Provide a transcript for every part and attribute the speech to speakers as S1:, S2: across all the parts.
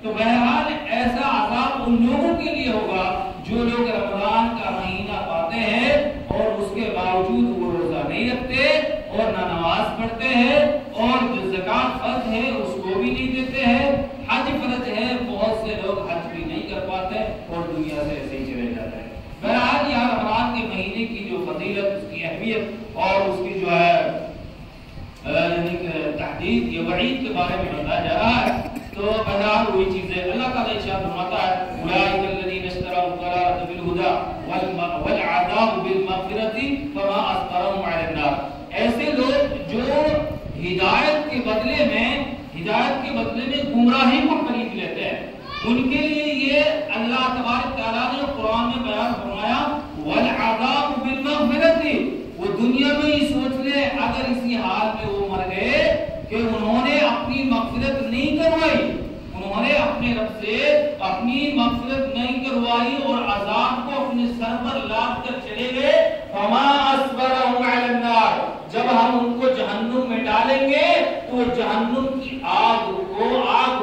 S1: تو بہرحال ایسا عذاب ان لوگوں کے لیے ہوگا جو لوگ رمضان کا مہینہ پاتے ہیں اور اس کے باوجود وہ روزہ نہیں رکھتے اور نہ نماز پڑھتے ہیں اور جو زکوٰۃ فرض ہے اس کو بھی نہیں دیتے ہیں، حج فرض ہے، بہت سے لوگ حج بھی نہیں کر پاتے اور دنیا سے ایسے ہی چلے جاتے ہیں۔ بہرحال یہاں رمضان کے مہینے کی جو فضیلت، اس کی اہمیت اور اس کی جو ہے تحدید، یہ وعید کے بارے میں بتایا جا رہا ہے۔ تو بہرحال وہی چیزیں اللہ تعالیٰ ارشاد فرماتا ہے اولئک الذین اشتروا الضلالۃ بالہدی والعذاب بالمغفرۃ فما اصبرهم علی النار۔ ایسے لوگ جو ہدایت کے بدلے میں گمراہی کو خرید لیتے ہیں، ان کے لیے یہ اللہ تبارک تعالیٰ نے قرآن میں بیان فرمایا والعذاب بالمغفرۃ۔ وہ دنیا میں ہی سوچ لے اگر اسی حال میں وہ مر گئے کہ انہوں نے اپنی مغفرت نہیں کروائی، انہوں نے اپنے رب سے اپنی مغفرت نہیں کروائی اور عذاب کو اپنے سر پر لاد کر چلے گئے، فما اصبرهم علی النار، جب ہم ان کو جہنم میں ڈالیں گے تو جہنم کی آگ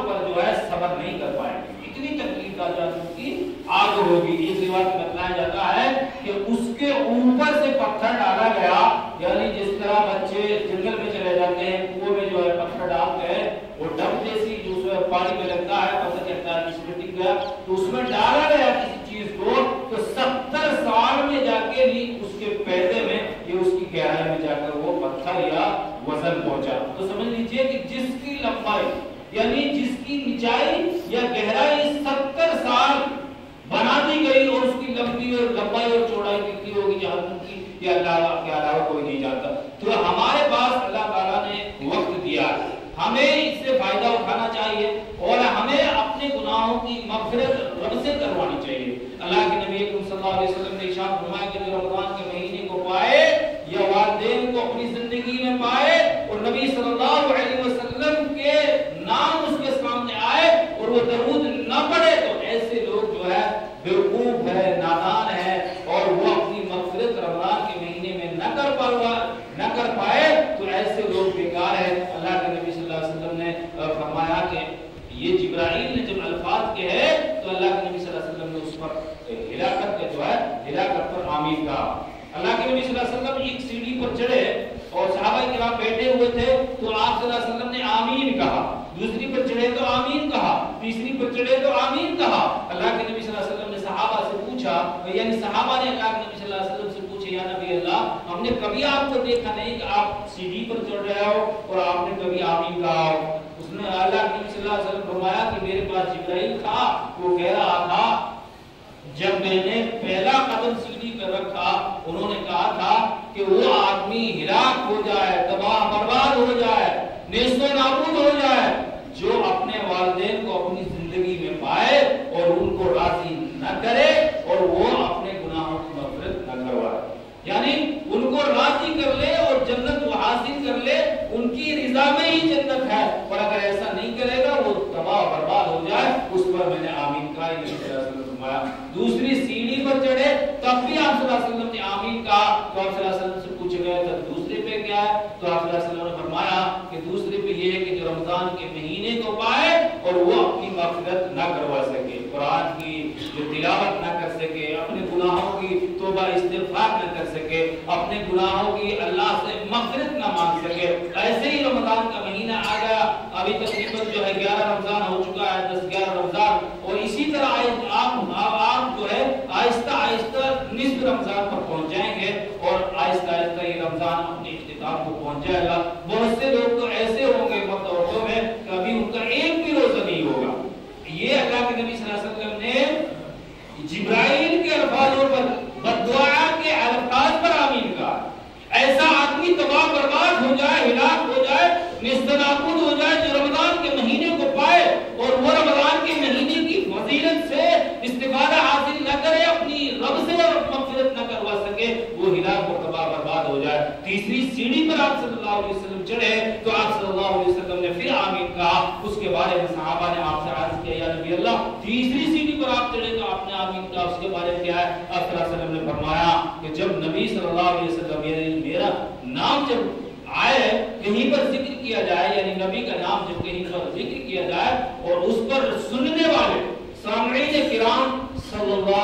S1: پر جو ہے صبر نہیں کر پائیں گے، اتنی تکلیف دہ جہنم کی آگ ہوگی۔ اس روایت میں بتایا جاتا ہے کہ اس کے اوپر سے پتھر ڈالا گیا، یعنی جس طرح بچے جنگل میں چلے جاتے ہیں، کنویں میں جو ہے پتھر ڈالتے ہیں، وہ ڈب جیسی جو اس میں پانی میں لگتا ہے، پتہ چلتا ہے اس میں ٹک گیا، تو اس میں ڈالا گیا کسی چیز کو، تو 70 سال میں جا کے بھی اس کے پیدے میں یہ اس کی گہرائی میں جا کر وہ پتھر یا وزن پہنچا۔ تو سمجھ لیجئے کہ جس کی لمبائی یعنی جس کی نچائی یا گہرائی 70 سال بنا دی گئی اور اس کی لمبائی اور چوڑائی کتنی ہوگی جہنم کی، یہ اللہ کے علاوہ کوئی نہیں جانتا۔ تو ہمارے پاس اللہ تعالیٰ نے وقت دیا ہے، ہمیں اس سے فائدہ اٹھانا چاہیے اور ہمیں اپنے گناہوں کی مغفرت رب سے کروانی چاہیے۔ اللہ کے نبی اکرم صلی اللہ علیہ وسلم نے ارشاد فرمایا کہ جو رمضان کے مہینے کو پائے یا والدین کو اپنی زندگی میں پائے اور نبی صلی اللہ علیہ وسلم کے نام اس کے سامنے آئے اور وہ درود نہ پڑھے تو ایسے لوگ جو ہے بیوقوف ہے، نادان ہے اور وہ اپنی مغفرت رمضان کے مہینے میں نہ کر پائے تو ایسے لوگ بیکار ہے۔ اللہ کے نبی صلی اللہ علیہ وسلم نے فرمایا کہ یہ جبرائیل نے جب الفاظ کے ہے تو اللہ کے نبی صلی اللہ علیہ وسلم نے اس پر ہلاکت پر آمین کہا۔ اللہ کے نبی صلی اللہ علیہ وسلم ایک سیڑھی پر چڑھے اور صحابہ کرام بیٹھے ہوئے تھے تو آپ صلی اللہ علیہ وسلم نے آمین کہا، دوسری پر چڑھے تو آمین کہا، تیسری پر چڑھے تو آمین کہا۔ اللہ کے نبی صلی اللہ علیہ وسلم نے صحابہ سے پوچھا، یعنی صحابہ نے اللہ کے نبی صلی اللہ علیہ وسلم سے پوچھا یا نبی اللہ، ہم نے کبھی آپ کو دیکھا نہیں کہ آپ سیڑھی پر چڑھ رہے ہو اور آپ نے کبھی آمین کہا ہو۔ اس نے اللہ کے نبی صلی اللہ علیہ وسلم فرمایا کہ میرے پاس جبرائیل تھا، وہ کہہ رہا تھا جب میں نے پہلا قدم سیڑھی پر رکھا انہوں نے کہا تھا کہ وہ آدمی ہلاک ہو جائے، تباہ برباد ہو جائے، نیست و نابود ہو جائے جو اپنے والدین کو اپنی زندگی میں پائے اور ان کو راضی نہ کرے اور وہ اپنے گناہوں کی مغفرت نہ کروائے، یعنی ان کو راضی کر لے اور جنت وہ حاصل کر لے، ان کی رضا میں ہی جنت ہے، اور اگر ایسا نہیں کرے گا وہ تباہ برباد ہو جائے، اس پر میں نے آمین کہا۔ دوسری سیڑھی پر چڑھے تب بھی آپ صلی اللہ علیہ وسلم نے آمین کہا تو آپ صلی اللہ علیہ وسلم سے پوچھے گئے تو دوسرے پہ کیا ہے تو آپ صلی اللہ علیہ وسلم نے فرمایا کہ دوسرے پہ یہ ہے کہ جو رمضان کے مہینے کو پائے اور وہ اپنی مغفرت نہ کروا سکے، قرآن کی جو تلاوت نہ کر سکے، اپنے گناہوں کی توبہ استغفار نہ کر سکے، اپنے گناہوں کی اللہ سے مغفرت نہ مانگ سکے۔ ایسے ہی رمضان کا مہینہ آ گیا، ابھی تقریباً جو ہے 11 رمضان ہو چکا ہے، 10-11 رمضان، اور اسی طرح آپ جو ہے آہستہ آہستہ نصف رمضان پر پہنچ جائیں گے اور آہستہ آہستہ یہ رمضان اپنے اختتام کو پہنچ جائے گا۔ بہت سے لوگ تو ایسے ہوں گے مرد عورتوں میں کہ ابھی ان کا ایک بھی روزہ نہیں ہوگا۔ یہ اللہ کے نبی صلی اللہ علیہ وسلم نے جبرائیل کے الفاظوں پر بددعا کے الفاظ پر آمین کہا۔ ایسا آدمی تباہ برباد ہو جائے، ہلاک ہو جائے، نیست و نابود ہو جائے جو رمضان کے مہینے کو پائے اور وہ رمضان کے مہینے کی فضیلت سے استفادہ حاصل نہ کرے، اپنی رب سے اور مغفرت نہ کروا سکے، وہ ہلاک اور تباہ برباد ہو جائے۔ تیسری سیڑھی پر آپ صلی اللہ علیہ وسلم چڑھے تو آپ صلی اللہ علیہ وسلم نے پھر آمین کہا۔ اس کے بارے میں صحابہ نے آپ سے عرض کیا یا نبی اللہ تیسری سیڑھی پر آپ چڑھے تو آپ نے آمین کہا، اس کے بارے میں کیا ہے؟ آپ صلی اللہ علیہ وسلم نے فرمایا کہ جب نبی صلی اللہ علیہ وسلم میرا نام جب آئے کہیں پر ذکر کیا جائے، یعنی نبی کا نام جب کہیں پر ذکر کیا جائے اور اس پر سننے